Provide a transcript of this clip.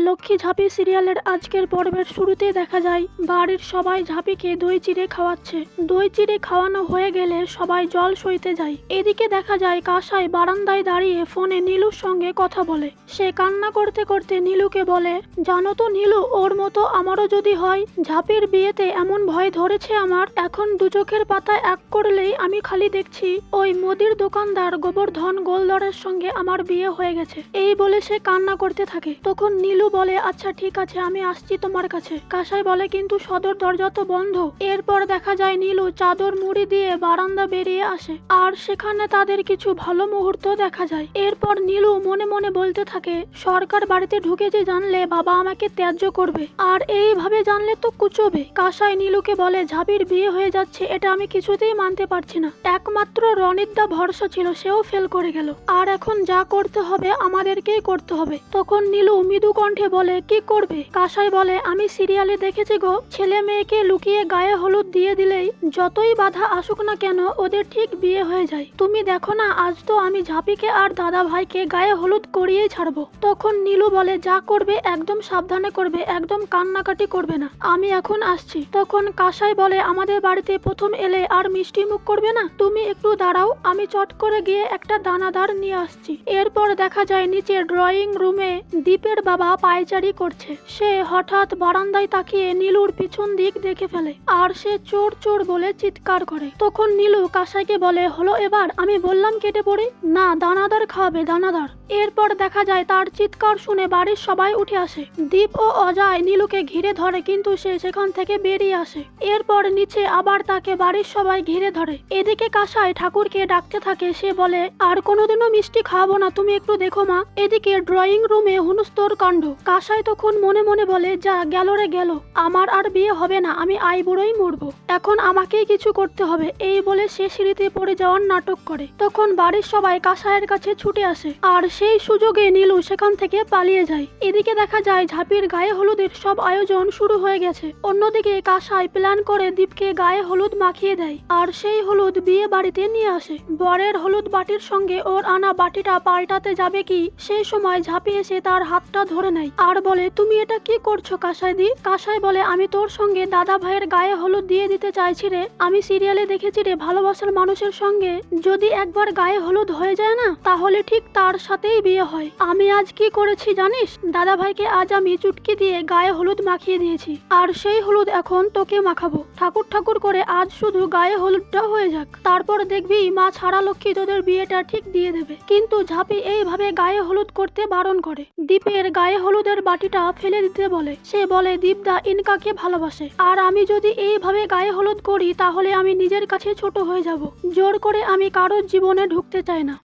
লক্ষ্মী ঝাঁপি সিরিয়ালের আজকের পর্বের শুরুতেই দেখা যায় বাড়ির সবাই ঝাঁপিকে দই চিড়ে খাওয়াচ্ছে। দই চিড়ে খাওয়ানো হয়ে গেলে সবাই জল সইতে যায়। এদিকে দেখা যায় কাসাই বারান্দায় দাঁড়িয়ে ফোনে নীলুর সঙ্গে কথা বলে। সে কান্না করতে করতে নীলুকে বলে, জানো তো নীলু, ওর মতো আমারও যদি হয়। ঝাঁপির বিয়েতে এমন ভয় ধরেছে আমার, এখন দু চোখের পাতায় এক করলেই আমি খালি দেখছি ওই মুদির দোকানদার গোবর্ধন গোলদারের সঙ্গে আমার বিয়ে হয়ে গেছে। এই বলে সে কান্না করতে থাকে। তখন নীলু বলে, আচ্ছা ঠিক আছে, আমি আসছি তোমার কাছে। কাসাই বলে, কিন্তু সদর দরজা তো বন্ধ। এরপর দেখা যায় নীলু চাদর মুড়ি দিয়ে বারান্দা বেরিয়ে আসে, আর সেখানে তাদের কিছু ভালো মুহূর্ত দেখা যায়। এরপর নীলু মনে মনে বলতে থাকে, সরকার বাড়িতে ঢুকেছে জানলে বাবা আমাকে ত্যায্য করবে, আর এইভাবে জানলে তো কুচোবে। কাসাই নীলুকে বলে, ঝাঁপির বিয়ে হয়ে যাচ্ছে এটা আমি কিছুতেই মানতে পারছি না। একমাত্র রনিতদা ভরসা ছিল, সেও ফেল করে গেল, আর এখন যা করতে হবে আমাদেরকেই করতে হবে। তখন নীলু মৃদু কণ্ঠে বলে, কি করবে? কাসাই বলে, আমি সিরিয়ালে দেখেছি গো, ছেলে মেয়েকে লুকিয়ে গায়ে হলুদ দিয়ে দিলেই যতই বাধা আসুক না কেন ওদের ঠিক বিয়ে হয়ে যায়। তুমি দেখো না, আজ তো আমি ঝাঁপিকে আর দাদা ভাইকে গায়ে হলুদ করিয়েই ছাড়বো। তখন নীলু বলে, যা করবে একদম সাবধানে করবে, একদম কান্নাকাটি করবে না, আমি এখন আসছি। তখন কাসাই বলে, আমাদের বাড়িতে প্রথম এলে আর মিষ্টি মুখ করবে না, তুমি একটু দাঁড়াও, আমি চট করে গিয়ে একটা দানাদার নিয়ে আসছি। এরপর দেখা যায় নিচে ড্রয়িং রুমে দীপের বাবা পায়চারি করছে। সে হঠাৎ বারান্দায় তাকিয়ে নীলুর পিছন দিক দেখে ফেলে, আর সে চোর চোর বলে চিৎকার করে। তখন নীলু কাসাইকে বলে, হলো এবার? আমি বললাম কেটে পড়ি না, দানাদার খাওয়াবে, দানাদার। এরপর দেখা যায় তার চিৎকার শুনে বাড়ির সবাই উঠে আসে। দীপ ও অজয় নীলুকে ঘিরে ধরে, কিন্তু সে সেখান থেকে বেরিয়ে আসে। এরপর নিচে আবার তাকে বাড়ির সবাই ঘিরে ধরে। এদিকে কাসাই ঠাকুরকে ডাকতে থাকে। সে বলে, আর কোনোদিনও মিষ্টি খাওয়াবো না, তুমি একটু দেখো মা। এদিকে ড্রয়িং রুমে হুনস্তর কাণ্ড। কাসাই তখন মনে মনে বলে, যা গেল রে গেল, আমার আর বিয়ে হবে না, আমি আইবুড়োই মরবো, এখন আমাকেই কিছু করতে হবে। এই বলে সে সিঁড়িতে পড়ে যাওয়ার নাটক করে। তখন বাড়ির সবাই কাসাইয়ের কাছে ছুটে আসে, আর সেই সুযোগে নীলু সেখান থেকে পালিয়ে যায়। এদিকে দেখা যায় ঝাঁপির গায়ে হলুদের সব আয়োজন শুরু হয়ে গেছে। অন্যদিকে কাসাই প্ল্যান করে দীপকে গায়ে হলুদ মাখিয়ে দেয়, আর সেই হলুদ বিয়ে বাড়িতে নিয়ে আসে। বরের হলুদ বাটির সঙ্গে ওর আনা বাটিটা পাল্টাতে যাবে কি, সেই সময় ঝাঁপি এসে তার হাতটা ধরে নেয়, আর বলে, তুমি এটা কি করছো কাসাই দি? কাসাই বলে, আমি তোর সঙ্গে দাদা ভাইয়ের গায়ে হলুদ দিয়ে দিতে চাইছি রে। আমি সিরিয়ালে দেখেছি রে, ভালোবাসার মানুষের সঙ্গে যদি একবার গায়ে হলুদ হয়ে যায় না, তাহলে ঠিক তার সাথেই বিয়ে হয়। আমি আজ কি করেছি জানিস? দাদা ভাইকে আজ আমি চুটকি দিয়ে গায়ে হলুদ মাখিয়ে দিয়েছি, আর সেই হলুদ এখন তোকে মাখাবো। ঠাকুর ঠাকুর করে আজ শুধু গায়ে হলুদটা হয়ে যাক, তারপর দেখবি মা ছাড়া লক্ষ্মী তোদের বিয়েটা ঠিক দিয়ে দেবে। কিন্তু ঝাঁপি এইভাবে গায়ে হলুদ করতে বারণ করে। দীপের গায়ে হলুদের বাটিটা ফেলে দিতে বলে। সে বলে, দীপদা ইনকাকে ভালোবাসে, আর আমি যদি এইভাবে গায়ে হলুদ করি তাহলে আমি নিজের কাছে ছোট হয়ে যাব। জোর করে আমি কারোর জীবনে ঢুকতে চাই না।